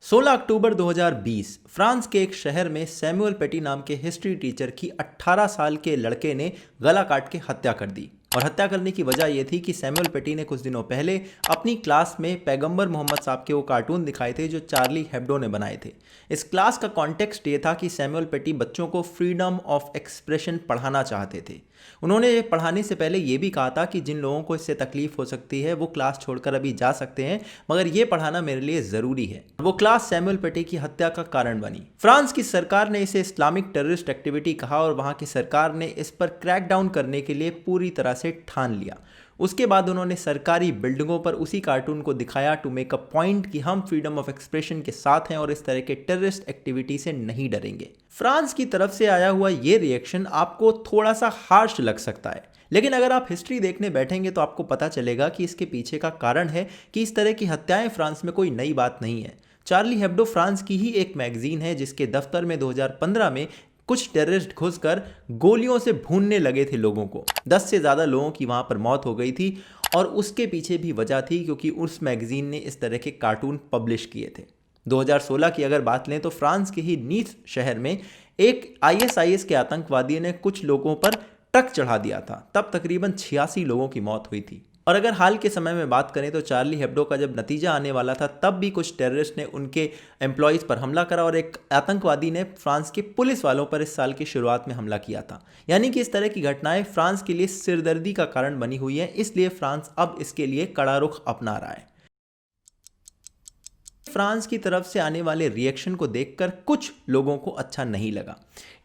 16 अक्टूबर 2020 France के एक शहर में सैमुअल पेटी नाम के हिस्ट्री टीचर की 18 साल के लड़के ने गला काट के हत्या कर दी। और हत्या करने की वजह यह थी कि सैमुअल पेटी ने कुछ दिनों पहले अपनी क्लास में पैगंबर मोहम्मद साहब के वो कार्टून दिखाए थे जो चार्ली हेब्डो ने बनाए थे। इस क्लास का कॉन्टेक्स्ट ये था कि सैमुअल पेटी बच्चों को फ्रीडम ऑफ एक्सप्रेशन पढ़ाना चाहते थे। उन्होंने ये पढ़ाने से पहले ये भी कहा था कि जिन लोगों को इससे तकलीफ हो सकती है वो क्लास छोड़कर अभी जा सकते हैं, मगर ये पढ़ाना मेरे लिए ज़रूरी है। वो क्लास सैमुअल पेटी की हत्या का कारण बनी। फ्रांस की सरकार ने इसे इस्लामिक टेररिस्ट एक्टिविटी कहा और वहाँ की सरकार ने इस पर क्रैकडाउन करने के लिए पूरी तरह से ठान लिया। उसके बाद उन्होंने सरकारी बिल्डिंगों पर उसी कार्टून को दिखाया टू मेक अ पॉइंट कि हम फ्रीडम ऑफ एक्सप्रेशन के साथ हैं और इस तरह के टेररिस्ट एक्टिविटी से नहीं डरेंगे। फ्रांस की तरफ से आया हुआ ये रिएक्शन आपको थोड़ा सा हार्श लग सकता है, लेकिन अगर आप हिस्ट्री देखने बैठेंगे तो आपको पता चलेगा कि इसके पीछे का कारण है कि इस तरह की हत्याएं फ्रांस में कोई नई बात नहीं है। चार्ली हेब्डो फ्रांस की ही एक मैगजीन है जिसके दफ्तर में 2015 में कुछ टेररिस्ट घुसकर गोलियों से भूनने लगे थे लोगों को। 10 से ज़्यादा लोगों की वहाँ पर मौत हो गई थी और उसके पीछे भी वजह थी क्योंकि उस मैगजीन ने इस तरह के कार्टून पब्लिश किए थे। 2016 की अगर बात लें तो फ्रांस के ही नीस शहर में एक आईएसआईएस के आतंकवादी ने कुछ लोगों पर ट्रक चढ़ा दिया था। तब तकरीबन 86 लोगों की मौत हुई थी। और अगर हाल के समय में बात करें तो चार्ली हेब्डो का जब नतीजा आने वाला था तब भी कुछ टेररिस्ट ने उनके एम्प्लॉयज़ पर हमला करा और एक आतंकवादी ने फ्रांस के पुलिस वालों पर इस साल की शुरुआत में हमला किया था। यानी कि इस तरह की घटनाएं फ्रांस के लिए सिरदर्दी का कारण बनी हुई है, इसलिए फ्रांस अब इसके लिए कड़ा रुख अपना रहा है। फ्रांस की तरफ से आने वाले रिएक्शन को देखकर कुछ लोगों को अच्छा नहीं लगा।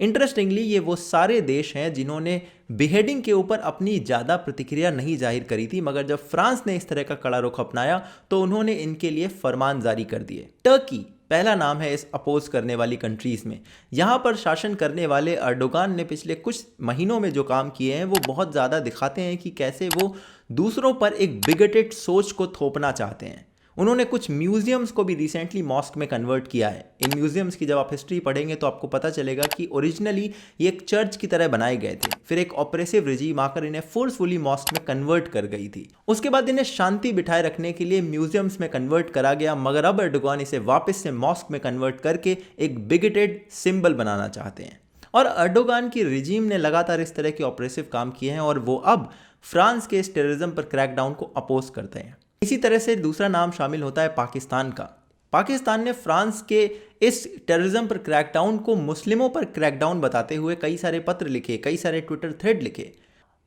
इंटरेस्टिंगली ये वो सारे देश हैं जिन्होंने बेहेडिंग के ऊपर अपनी ज़्यादा प्रतिक्रिया नहीं जाहिर करी थी, मगर जब फ्रांस ने इस तरह का कड़ा रुख अपनाया तो उन्होंने इनके लिए फरमान जारी कर दिए। टर्की पहला नाम है इस अपोज करने वाली कंट्रीज़ में। यहाँ पर शासन करने वाले अर्डोगान ने पिछले कुछ महीनों में जो काम किए हैं वो बहुत ज़्यादा दिखाते हैं कि कैसे वो दूसरों पर एक बिगटेड सोच को थोपना चाहते हैं। उन्होंने कुछ म्यूजियम्स को भी रिसेंटली मॉस्क में कन्वर्ट किया है। इन म्यूजियम्स की जब आप हिस्ट्री पढ़ेंगे तो आपको पता चलेगा कि ओरिजिनली ये एक चर्च की तरह बनाए गए थे, फिर एक ऑपरेसिव रिजीम आकर इन्हें फोर्सफुली मॉस्क में कन्वर्ट कर गई थी। उसके बाद इन्हें शांति बिठाए रखने के लिए म्यूजियम्स में कन्वर्ट करा गया, मगर अब एर्डोगान इसे वापस से मॉस्क में कन्वर्ट करके एक बिगटेड सिंबल बनाना चाहते हैं। और एर्डोगान की रिजीम ने लगातार इस तरह के ऑपरेसिव काम किए हैं और वो अब फ्रांस के इस टेररिज्म पर क्रैकडाउन को अपोज करते हैं। इसी तरह से दूसरा नाम शामिल होता है पाकिस्तान का। पाकिस्तान ने फ्रांस के इस टेररिज्म पर क्रैकडाउन को मुस्लिमों पर क्रैकडाउन बताते हुए कई सारे पत्र लिखे, कई सारे ट्विटर थ्रेड लिखे।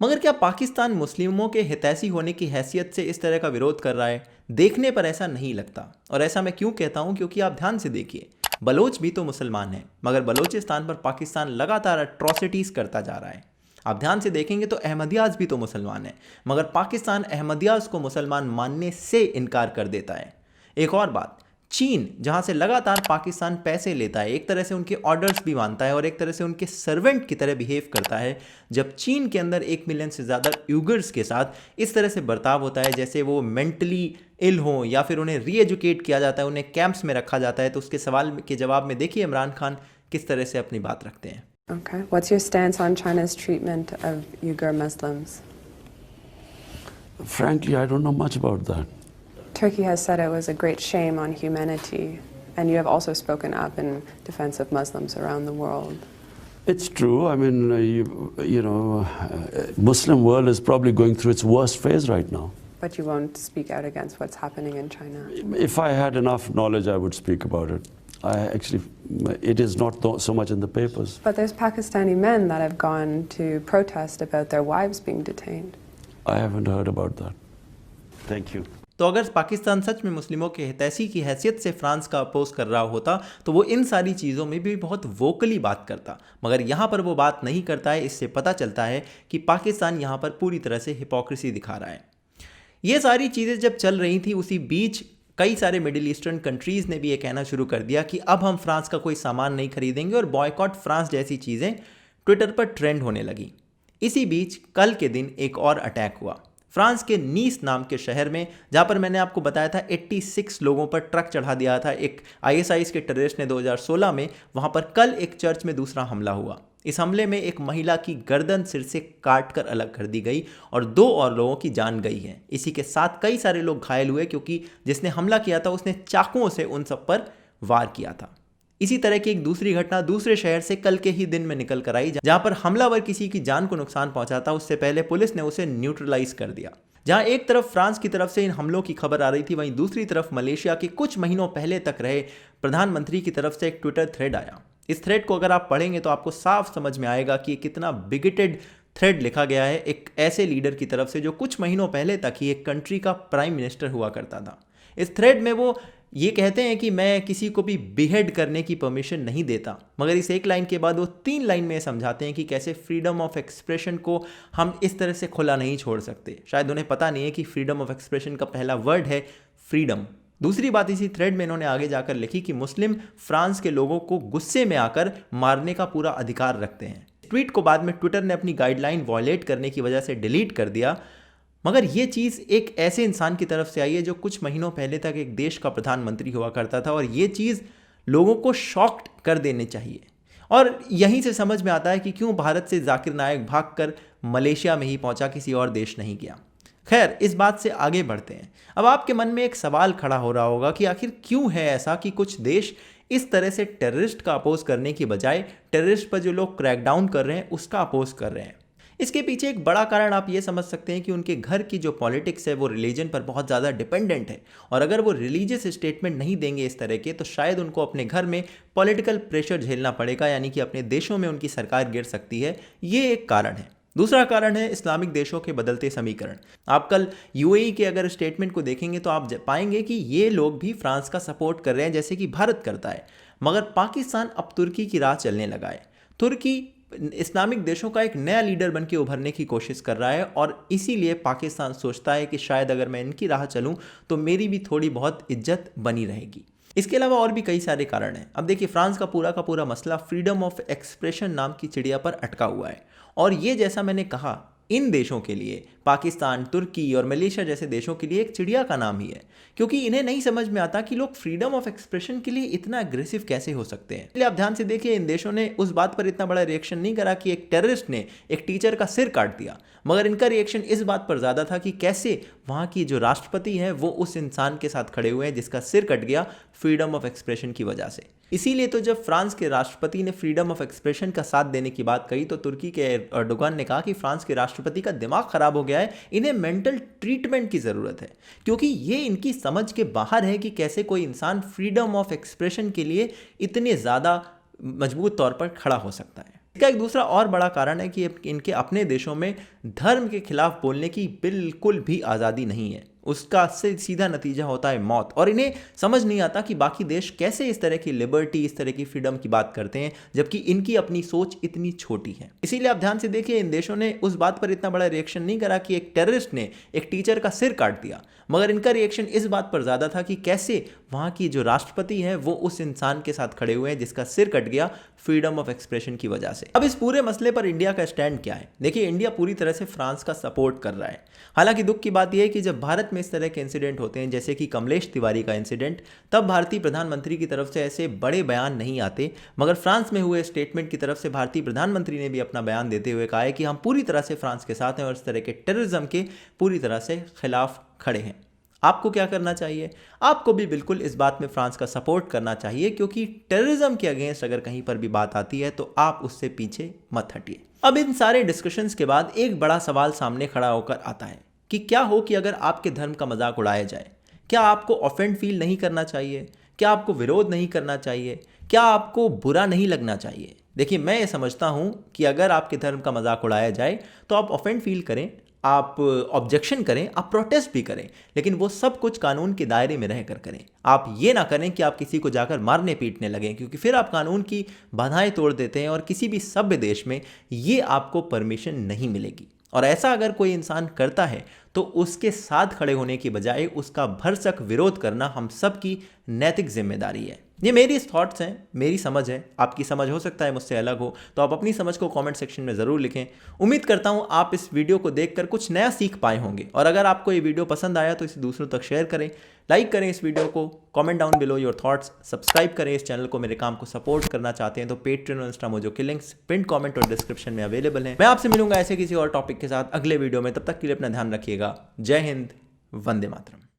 मगर क्या पाकिस्तान मुस्लिमों के हितैषी होने की हैसियत से इस तरह का विरोध कर रहा है? देखने पर ऐसा नहीं लगता। और ऐसा मैं क्यों कहता हूं? क्योंकि आप ध्यान से देखिए, बलोच भी तो मुसलमान हैं, मगर बलोचिस्तान पर पाकिस्तान लगातार अट्रॉसिटीज़ करता जा रहा है। आप ध्यान से देखेंगे तो अहमदियाज भी तो मुसलमान हैं, मगर पाकिस्तान अहमदियाज को मुसलमान मानने से इनकार कर देता है। एक और बात, चीन जहां से लगातार पाकिस्तान पैसे लेता है, एक तरह से उनके ऑर्डर्स भी मानता है और एक तरह से उनके सर्वेंट की तरह बिहेव करता है। जब चीन के अंदर 1 मिलियन से ज़्यादा यूगर्स के साथ इस तरह से बर्ताव होता है जैसे वो मेंटली इल हो या फिर उन्हें री एजुकेट किया जाता है, उन्हें कैंप्स में रखा जाता है, तो उसके सवाल के जवाब में देखिए इमरान खान किस तरह से अपनी बात रखते हैं। Okay. What's your stance on China's treatment of Uyghur Muslims? Frankly, I don't know much about that. Turkey has said it was a great shame on humanity, and you have also spoken up in defense of Muslims around the world. It's true. I mean, Muslim world is probably going through its worst phase right now. But you won't speak out against what's happening in China. If I had enough knowledge, I would speak about it. It is not so much in the papers. But there's Pakistani men that have gone to protest about their wives being detained. I haven't heard about that. Thank you. तो अगर पाकिस्तान सच में मुस्लिमों के हितैषी की हैसियत से France का अपोज कर रहा होता तो वो इन सारी चीज़ों में भी बहुत वोकली बात करता, मगर यहाँ पर वो बात नहीं करता है। इससे पता चलता है कि पाकिस्तान यहाँ पर पूरी तरह से हिपोक्रेसी दिखा रहा है। ये सारी चीज़ें जब चल रही थी उसी बीच कई सारे मिडिल ईस्टर्न कंट्रीज़ ने भी ये कहना शुरू कर दिया कि अब हम फ्रांस का कोई सामान नहीं खरीदेंगे और बॉयकॉट फ्रांस जैसी चीज़ें ट्विटर पर ट्रेंड होने लगी। इसी बीच कल के दिन एक और अटैक हुआ फ्रांस के नीस नाम के शहर में, जहां पर मैंने आपको बताया था 86 लोगों पर ट्रक चढ़ा दिया था एक आईएसआईएस के टेररिस्ट ने 2016 में। वहां पर कल एक चर्च में दूसरा हमला हुआ। इस हमले में एक महिला की गर्दन सिर से काटकर अलग कर दी गई और 2 और लोगों की जान गई है। इसी के साथ कई सारे लोग घायल हुए क्योंकि जिसने हमला किया था उसने चाकुओं से उन सब पर वार किया था। इसी तरह की एक दूसरी घटना दूसरे शहर से कल के ही दिन में निकल कर आई, जहां पर हमलावर किसी की जान को नुकसान पहुंचा था, उससे पहले पुलिस ने उसे न्यूट्रलाइज कर दिया। जहां एक तरफ फ्रांस की तरफ से इन हमलों की खबर आ रही थी, वहीं दूसरी तरफ मलेशिया के कुछ महीनों पहले तक रहे प्रधानमंत्री की तरफ से एक ट्विटर थ्रेड आया। इस थ्रेड को अगर आप पढ़ेंगे तो आपको साफ समझ में आएगा कि कितना बिगेटेड थ्रेड लिखा गया है एक ऐसे लीडर की तरफ से जो कुछ महीनों पहले तक ही एक कंट्री का प्राइम मिनिस्टर हुआ करता था। इस थ्रेड में वो ये कहते हैं कि मैं किसी को भी बिहेड करने की परमिशन नहीं देता, मगर इस एक लाइन के बाद वो 3 लाइन में समझाते हैं कि कैसे फ्रीडम ऑफ एक्सप्रेशन को हम इस तरह से खुला नहीं छोड़ सकते। शायद उन्हें पता नहीं है कि फ्रीडम ऑफ एक्सप्रेशन का पहला वर्ड है फ्रीडम। दूसरी बात इसी थ्रेड में इन्होंने आगे जाकर लिखी कि मुस्लिम फ्रांस के लोगों को गुस्से में आकर मारने का पूरा अधिकार रखते हैं। ट्वीट को बाद में ट्विटर ने अपनी गाइडलाइन वॉयलेट करने की वजह से डिलीट कर दिया, मगर ये चीज़ एक ऐसे इंसान की तरफ से आई है जो कुछ महीनों पहले तक एक देश का प्रधानमंत्री हुआ करता था, और ये चीज़ लोगों को शॉक्ड कर देनी चाहिए। और यहीं से समझ में आता है कि क्यों भारत से जाकिर नायक भागकर मलेशिया में ही पहुंचा, किसी और देश नहीं गया। खैर, इस बात से आगे बढ़ते हैं। अब आपके मन में एक सवाल खड़ा हो रहा होगा कि आखिर क्यों है ऐसा कि कुछ देश इस तरह से टेररिस्ट का अपोज करने की बजाय टेररिस्ट पर जो लोग क्रैकडाउन कर रहे हैं उसका अपोज कर रहे हैं। इसके पीछे एक बड़ा कारण आप ये समझ सकते हैं कि उनके घर की जो पॉलिटिक्स है वो रिलीजन पर बहुत ज़्यादा डिपेंडेंट है, और अगर वो रिलीजियस स्टेटमेंट नहीं देंगे इस तरह के, तो शायद उनको अपने घर में पॉलिटिकल प्रेशर झेलना पड़ेगा, यानी कि अपने देशों में उनकी सरकार गिर सकती है। ये एक कारण है। दूसरा कारण है इस्लामिक देशों के बदलते समीकरण। आप कल यूएई के अगर स्टेटमेंट को देखेंगे तो आप पाएंगे कि ये लोग भी फ्रांस का सपोर्ट कर रहे हैं जैसे कि भारत करता है, मगर पाकिस्तान अब तुर्की की राह चलने लगा है। तुर्की इस्लामिक देशों का एक नया लीडर बन के उभरने की कोशिश कर रहा है, और इसीलिए पाकिस्तान सोचता है कि शायद अगर मैं इनकी राह चलूं तो मेरी भी थोड़ी बहुत इज्जत बनी रहेगी। इसके अलावा और भी कई सारे कारण हैं। अब देखिए, फ्रांस का पूरा मसला फ्रीडम ऑफ एक्सप्रेशन नाम की चिड़िया पर अटका हुआ है, और ये जैसा मैंने कहा इन देशों के लिए, पाकिस्तान, तुर्की और मलेशिया जैसे देशों के लिए एक चिड़िया का नाम ही है, क्योंकि इन्हें नहीं समझ में आता कि लोग फ्रीडम ऑफ एक्सप्रेशन के लिए इतना अग्रेसिव कैसे हो सकते हैं। इसलिए आप ध्यान से देखिए, इन देशों ने उस बात पर इतना बड़ा रिएक्शन नहीं करा कि एक टेररिस्ट ने एक टीचर का सिर काट दिया, मगर इनका रिएक्शन इस बात पर ज़्यादा था कि कैसे वहाँ की जो राष्ट्रपति है वो उस इंसान के साथ खड़े हुए हैं जिसका सिर कट गया फ्रीडम ऑफ एक्सप्रेशन की वजह से। इसीलिए तो जब फ्रांस के राष्ट्रपति ने फ्रीडम ऑफ एक्सप्रेशन का साथ देने की बात कही तो तुर्की के एर्दोगान ने कहा कि फ्रांस के राष्ट्रपति का दिमाग खराब हो गया है, इन्हें मेंटल ट्रीटमेंट की ज़रूरत है, क्योंकि ये इनकी समझ के बाहर है कि कैसे कोई इंसान फ्रीडम ऑफ एक्सप्रेशन के लिए इतने ज़्यादा मजबूत तौर पर खड़ा हो सकता है। इसका एक दूसरा और बड़ा कारण है कि इनके अपने देशों में धर्म के खिलाफ बोलने की बिल्कुल भी आज़ादी नहीं है। उसका सीधा नतीजा होता है मौत, और इन्हें समझ नहीं आता कि बाकी देश कैसे इस तरह की लिबर्टी, इस तरह की फ्रीडम की बात करते हैं, जबकि इनकी अपनी सोच इतनी छोटी है। इसीलिए आप ध्यान से देखिए, इन देशों ने उस बात पर इतना बड़ा रिएक्शन नहीं करा कि एक टेररिस्ट ने एक टीचर का सिर काट दिया, मगर इनका रिएक्शन इस बात पर ज़्यादा था कि कैसे वहाँ की जो राष्ट्रपति है वो उस इंसान के साथ खड़े हुए हैं जिसका सिर कट गया फ्रीडम ऑफ एक्सप्रेशन की वजह से। अब इस पूरे मसले पर इंडिया का स्टैंड क्या है? देखिए, इंडिया पूरी तरह से फ्रांस का सपोर्ट कर रहा है। हालांकि दुख की बात यह है कि जब भारत में इस तरह के इंसिडेंट होते हैं, जैसे कि कमलेश तिवारी का इंसिडेंट, तब भारतीय प्रधानमंत्री की तरफ से ऐसे बड़े बयान नहीं आते, मगर फ्रांस में हुए स्टेटमेंट की तरफ से भारतीय प्रधानमंत्री ने भी अपना बयान देते हुए कहा है कि हम पूरी तरह से फ्रांस के साथ हैं और इस तरह के टेररिज्म के पूरी तरह से खिलाफ खड़े हैं। आपको क्या करना चाहिए? आपको भी बिल्कुल इस बात में फ्रांस का सपोर्ट करना चाहिए, क्योंकि टेररिज्म के अगेंस्ट अगर कहीं पर भी बात आती है तो आप उससे पीछे मत हटिए। अब इन सारे डिस्कशंस के बाद एक बड़ा सवाल सामने खड़ा होकर आता है कि क्या हो कि अगर आपके धर्म का मजाक उड़ाया जाए? क्या आपको ऑफेंड फील नहीं करना चाहिए? क्या आपको विरोध नहीं करना चाहिए? क्या आपको बुरा नहीं लगना चाहिए? देखिए, मैं ये समझता हूँ कि अगर आपके धर्म का मजाक उड़ाया जाए तो आप ऑफेंड फील करें, आप ऑब्जेक्शन करें, आप प्रोटेस्ट भी करें, लेकिन वो सब कुछ कानून के दायरे में रहकर करें। आप ये ना करें कि आप किसी को जाकर मारने पीटने लगें, क्योंकि फिर आप कानून की बाधाएं तोड़ देते हैं और किसी भी सभ्य देश में ये आपको परमिशन नहीं मिलेगी। और ऐसा अगर कोई इंसान करता है तो उसके साथ खड़े होने की बजाय उसका भरसक विरोध करना हम सब की नैतिक जिम्मेदारी है। ये मेरी थॉट्स हैं, मेरी समझ है, आपकी समझ हो सकता है मुझसे अलग हो, तो आप अपनी समझ को कमेंट सेक्शन में ज़रूर लिखें। उम्मीद करता हूँ आप इस वीडियो को देखकर कुछ नया सीख पाए होंगे, और अगर आपको ये वीडियो पसंद आया तो इसे दूसरों तक शेयर करें, लाइक करें इस वीडियो को, comment down below your thoughts, subscribe करें इस चैनल को। मेरे काम को सपोर्ट करना चाहते हैं तो पेट्रियन और इंस्टामोजो के लिंक्स पिन कमेंट और डिस्क्रिप्शन में अवेलेबल हैं। मैं आपसे मिलूंगा ऐसे किसी और टॉपिक के साथ अगले वीडियो में। तब तक के लिए अपना ध्यान रखिएगा। जय हिंद, वंदे मातरम।